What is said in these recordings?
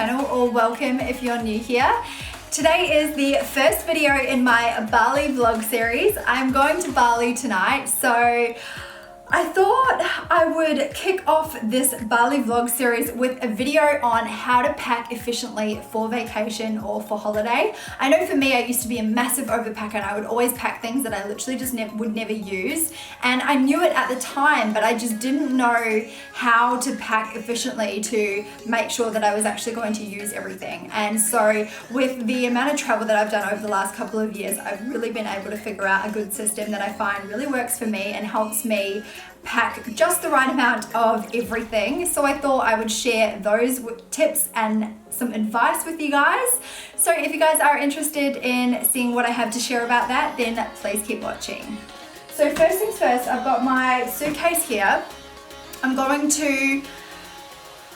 channel, or welcome if you're new here. Today is the first video in my Bali vlog series. I'm going to Bali tonight, so I thought I would kick off this Bali vlog series with a video on how to pack efficiently for vacation or for holiday. I know for me, I used to be a massive overpacker and I would always pack things that I literally just would never use. And I knew it at the time, but I just didn't know how to pack efficiently to make sure that I was actually going to use everything. And so with the amount of travel that I've done over the last couple of years, I've really been able to figure out a good system that I find really works for me and helps me pack just the right amount of everything. So I thought I would share those tips and some advice with you guys. So if you guys are interested in seeing what I have to share about that, then please keep watching. So first things first, I've got my suitcase here. I'm going to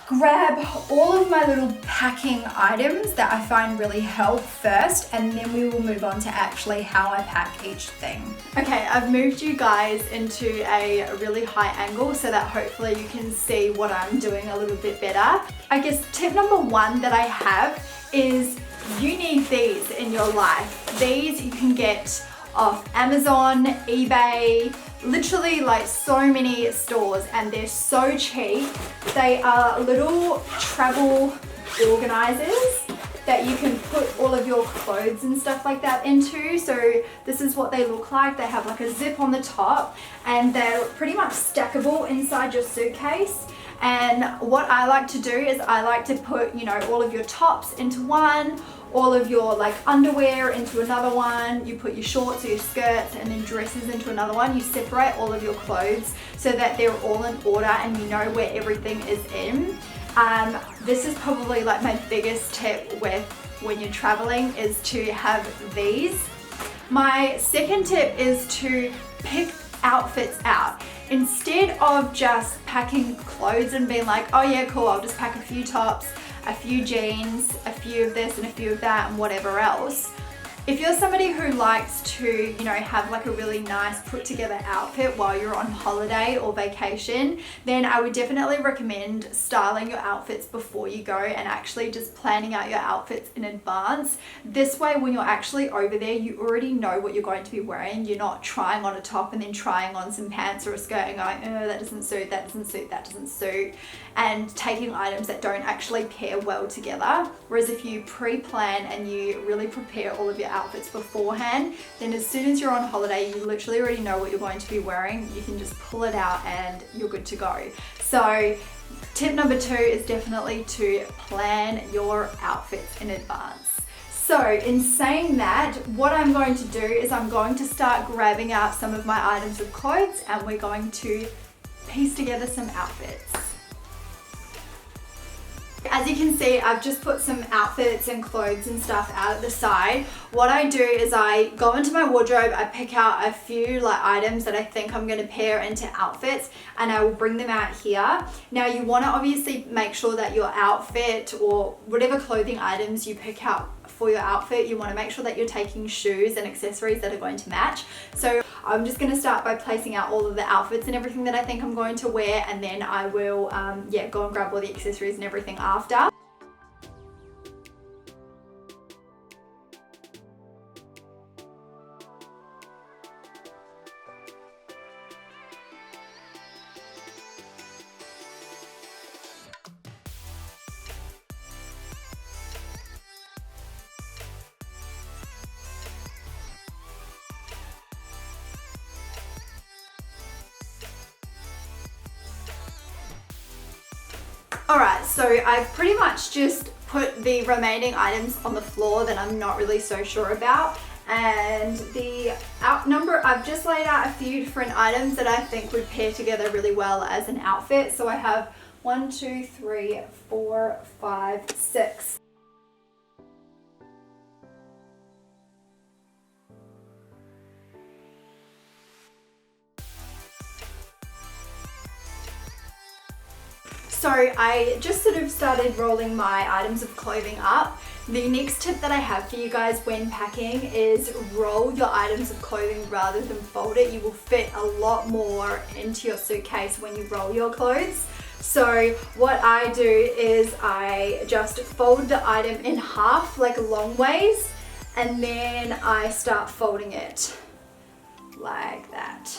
grab all of my little packing items that I find really help first, and then we will move on to actually how I pack each thing. Okay, I've moved you guys into a really high angle so that hopefully you can see what I'm doing a little bit better. I guess tip number one that I have is you need these in your life. These you can get off Amazon, eBay, literally like so many stores, and they're so cheap. They are little travel organizers that you can put all of your clothes and stuff like that into. So this is what they look like. They have like a zip on the top and they're pretty much stackable inside your suitcase. And what I like to do is I like to put, you know, all of your tops into one, all of your like underwear into another one, you put your shorts or your skirts and then dresses into another one. You separate all of your clothes so that they're all in order and you know where everything is in. This is probably like my biggest tip with when you're traveling, is to have these. My second tip is to pick outfits out. Instead of just packing clothes and being like, oh yeah, cool, I'll just pack a few tops, a few jeans, a few of this and a few of that and whatever else. If you're somebody who likes to, you know, have like a really nice put together outfit while you're on holiday or vacation, then I would definitely recommend styling your outfits before you go and actually just planning out your outfits in advance. This way, when you're actually over there, you already know what you're going to be wearing. You're not trying on a top and then trying on some pants or a skirt and going, oh, that doesn't suit, that doesn't suit, that doesn't suit, and taking items that don't actually pair well together. Whereas if you pre-plan and you really prepare all of your outfits beforehand, then as soon as you're on holiday, you literally already know what you're going to be wearing. You can just pull it out and you're good to go. So tip number two is definitely to plan your outfits in advance. So in saying that, what I'm going to do is I'm going to start grabbing out some of my items of clothes and we're going to piece together some outfits. As you can see, I've just put some outfits and clothes and stuff out at the side. What I do is I go into my wardrobe, I pick out a few like items that I think I'm going to pair into outfits, and I will bring them out here. Now you want to obviously make sure that your outfit or whatever clothing items you pick out for your outfit, you want to make sure that you're taking shoes and accessories that are going to match. So I'm just going to start by placing out all of the outfits and everything that I think I'm going to wear, and then I will go and grab all the accessories and everything after. Alright, so I've pretty much just put the remaining items on the floor that I'm not really so sure about, and I've just laid out a few different items that I think would pair together really well as an outfit. So I have 1, 2, 3, 4, 5, 6. So I just sort of started rolling my items of clothing up. The next tip that I have for you guys when packing is roll your items of clothing rather than fold it. You will fit a lot more into your suitcase when you roll your clothes. So what I do is I just fold the item in half, like long ways, and then I start folding it like that.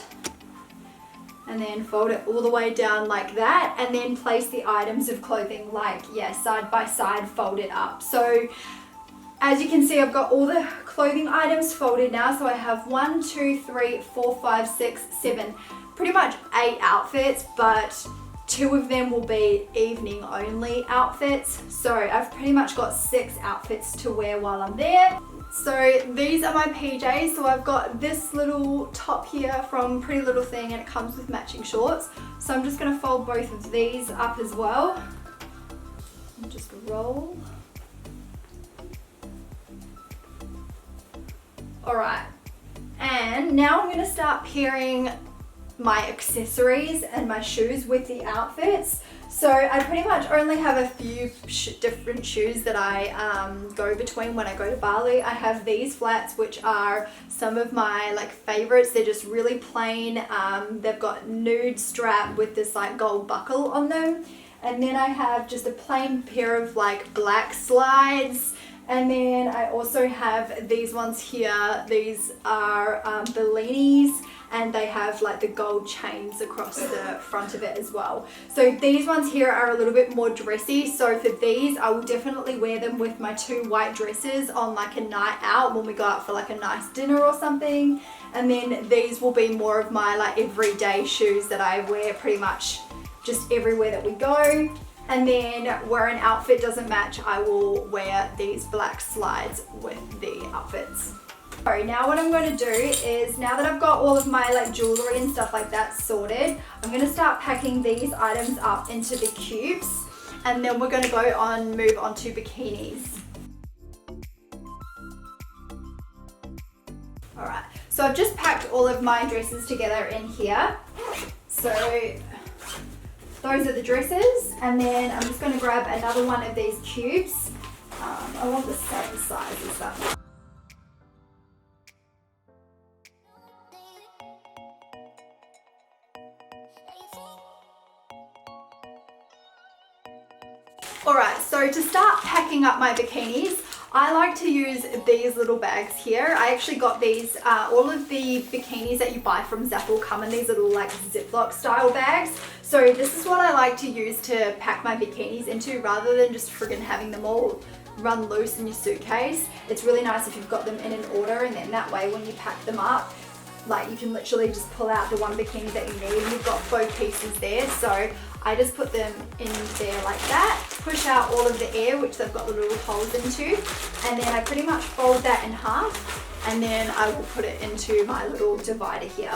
And then fold it all the way down like that, and then place the items of clothing like, yeah, side by side, fold it up. So as you can see, I've got all the clothing items folded now. So I have 1, 2, 3, 4, 5, 6, 7, pretty much 8 outfits, but 2 of them will be evening only outfits. So I've pretty much got 6 outfits to wear while I'm there. So these are my PJs. So I've got this little top here from Pretty Little Thing, and it comes with matching shorts. So I'm just gonna fold both of these up as well. And just roll. All right, and now I'm gonna start pairing my accessories and my shoes with the outfits. So I pretty much only have a few different shoes that I go between when I go to Bali. I have these flats, which are some of my like favorites. They're just really plain. They've got nude strap with this like gold buckle on them. And then I have just a plain pair of like black slides. And then I also have these ones here. These are Bellinis, and they have like the gold chains across the front of it as well. So these ones here are a little bit more dressy. So for these, I will definitely wear them with my 2 white dresses on like a night out when we go out for like a nice dinner or something. And then these will be more of my like everyday shoes that I wear pretty much just everywhere that we go. And then where an outfit doesn't match, I will wear these black slides with the outfits. So now what I'm going to do is, now that I've got all of my like jewelry and stuff like that sorted, I'm going to start packing these items up into the cubes, and then we're going to move on to bikinis. All right, so I've just packed all of my dresses together in here. So those are the dresses, and then I'm just going to grab another one of these cubes. I want the same size as that one. Alright, so to start packing up my bikinis, I like to use these little bags here. I actually got these, all of the bikinis that you buy from Zappel come in these little like Ziploc style bags. So this is what I like to use to pack my bikinis into, rather than just friggin' having them all run loose in your suitcase. It's really nice if you've got them in an order, and then that way when you pack them up, like you can literally just pull out the one bikini that you need, and you've got both pieces there. So I just put them in there like that, push out all of the air, which they've got the little holes into, and then I pretty much fold that in half, and then I will put it into my little divider here.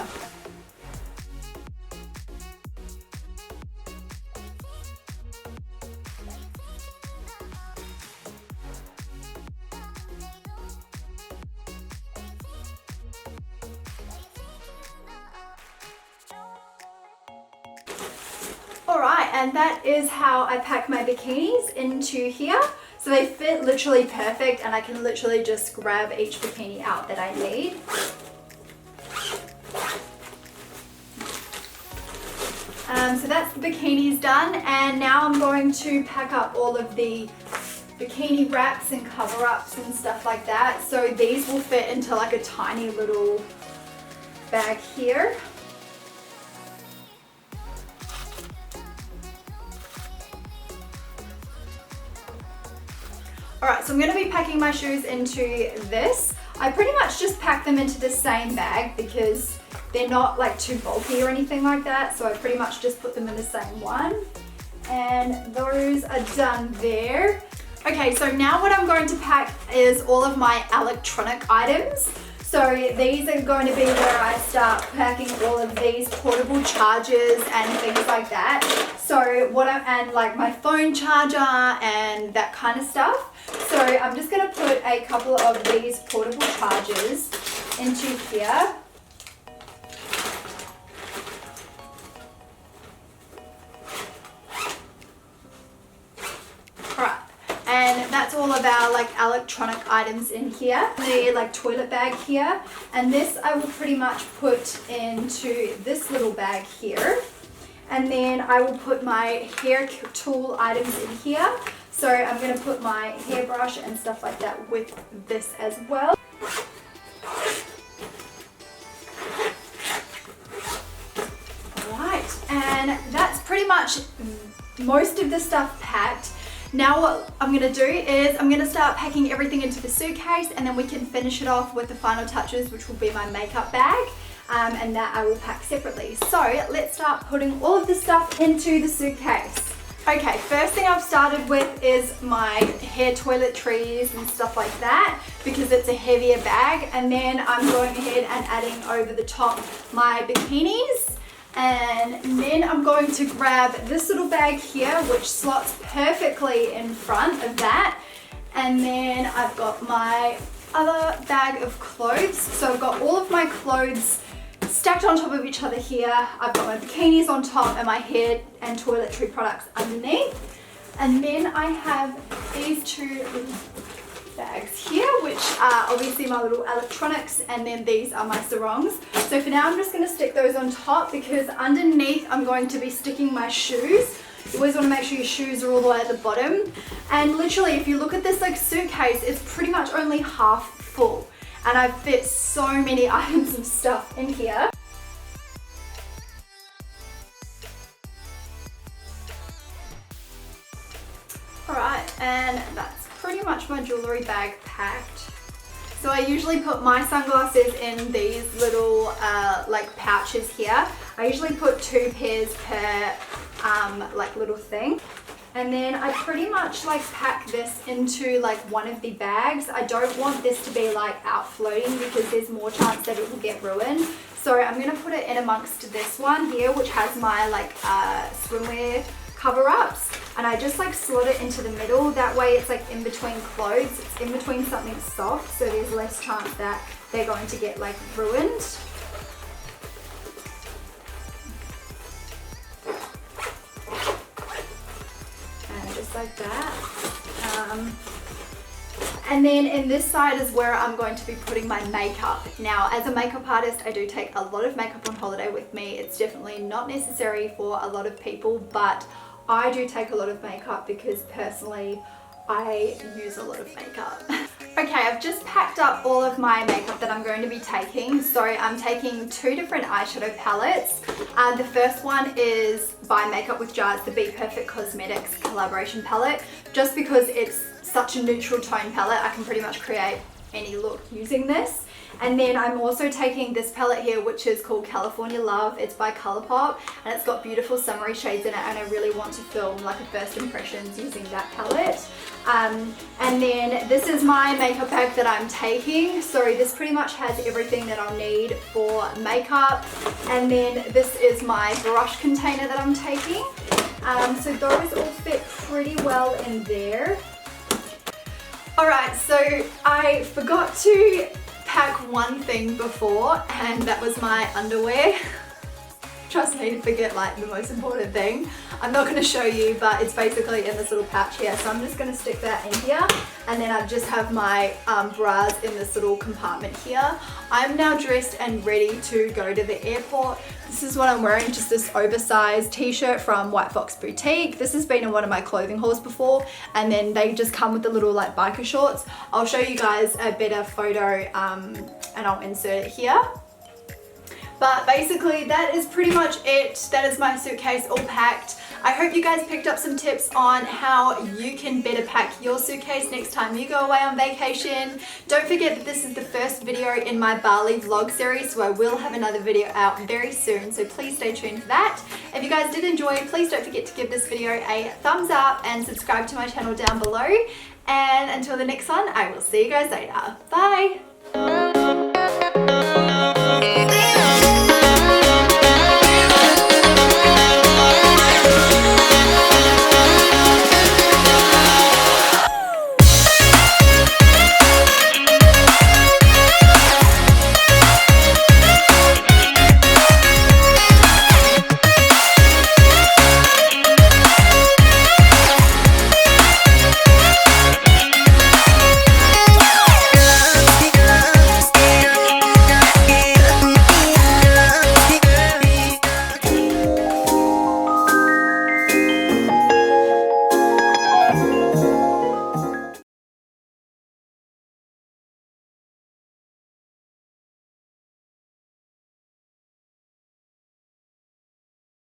Alright, and that is how I pack my bikinis into here. So they fit literally perfect, and I can literally just grab each bikini out that I need. So that's the bikinis done, and now I'm going to pack up all of the bikini wraps and cover-ups and stuff like that. So these will fit into like a tiny little bag here. Alright, so I'm going to be packing my shoes into this. I pretty much just pack them into the same bag because they're not like too bulky or anything like that. So I pretty much just put them in the same one. And those are done there. Okay, so now what I'm going to pack is all of my electronic items. So these are going to be where I start packing all of these portable chargers and things like that. So and like my phone charger and that kind of stuff. So I'm just going to put a couple of these portable chargers into here. Alright, and that's all of our like electronic items in here. The like toilet bag here, and this I will pretty much put into this little bag here. And then I will put my hair tool items in here. So I'm going to put my hairbrush and stuff like that with this as well. Alright, and that's pretty much most of the stuff packed. Now what I'm going to do is I'm going to start packing everything into the suitcase, and then we can finish it off with the final touches, which will be my makeup bag. And that I will pack separately. So let's start putting all of the stuff into the suitcase. Okay, first thing I've started with is my hair toiletries and stuff like that, because it's a heavier bag. And then I'm going ahead and adding over the top my bikinis. And then I'm going to grab this little bag here, which slots perfectly in front of that. And then I've got my other bag of clothes. So I've got all of my clothes stacked on top of each other here. I've got my bikinis on top and my hair and toiletry products underneath. And then I have these two bags here, which are obviously my little electronics, and then these are my sarongs. So for now I'm just going to stick those on top, because underneath I'm going to be sticking my shoes. You always want to make sure your shoes are all the way at the bottom. And literally, if you look at this like suitcase, it's pretty much only half full. And I've fit so many items of stuff in here. Alright, and that's pretty much my jewellery bag packed. So I usually put my sunglasses in these little like pouches here. I usually put 2 pairs per like little thing. And then I pretty much like pack this into like one of the bags. I don't want this to be like out floating, because there's more chance that it will get ruined. So I'm going to put it in amongst this one here, which has my like swimwear cover-ups. And I just like slot it into the middle. That way it's like in between clothes. It's in between something soft, so there's less chance that they're going to get like ruined. Like that. And then in this side is where I'm going to be putting my makeup. Now, as a makeup artist, I do take a lot of makeup on holiday with me. It's definitely not necessary for a lot of people, but I do take a lot of makeup because personally I use a lot of makeup. Okay, I've just packed up all of my makeup that I'm going to be taking. So I'm taking 2 different eyeshadow palettes. The first one is by Makeup with Jars, the Be Perfect Cosmetics collaboration palette. Just because it's such a neutral tone palette, I can pretty much create any look using this. And then I'm also taking this palette here, which is called California Love. It's by Colourpop, and it's got beautiful summery shades in it, and I really want to film like a first impressions using that palette. And then this is my makeup bag that I'm taking. So this pretty much has everything that I'll need for makeup. And then this is my brush container that I'm taking. So those all fit pretty well in there. Alright, so I forgot to pack one thing before, and that was my underwear. Trust me to forget like the most important thing. I'm not going to show you, but it's basically in this little pouch here. So I'm just going to stick that in here, and then I just have my bras in this little compartment here. I'm now dressed and ready to go to the airport. This is what I'm wearing, just this oversized t-shirt from White Fox Boutique. This has been in one of my clothing hauls before, and then they just come with the little like biker shorts. I'll show you guys a better photo and I'll insert it here. But basically that is pretty much it. That is my suitcase all packed. I hope you guys picked up some tips on how you can better pack your suitcase next time you go away on vacation. Don't forget that this is the first video in my Bali vlog series, so I will have another video out very soon, so please stay tuned for that. If you guys did enjoy, please don't forget to give this video a thumbs up and subscribe to my channel down below. And until the next one, I will see you guys later. Bye!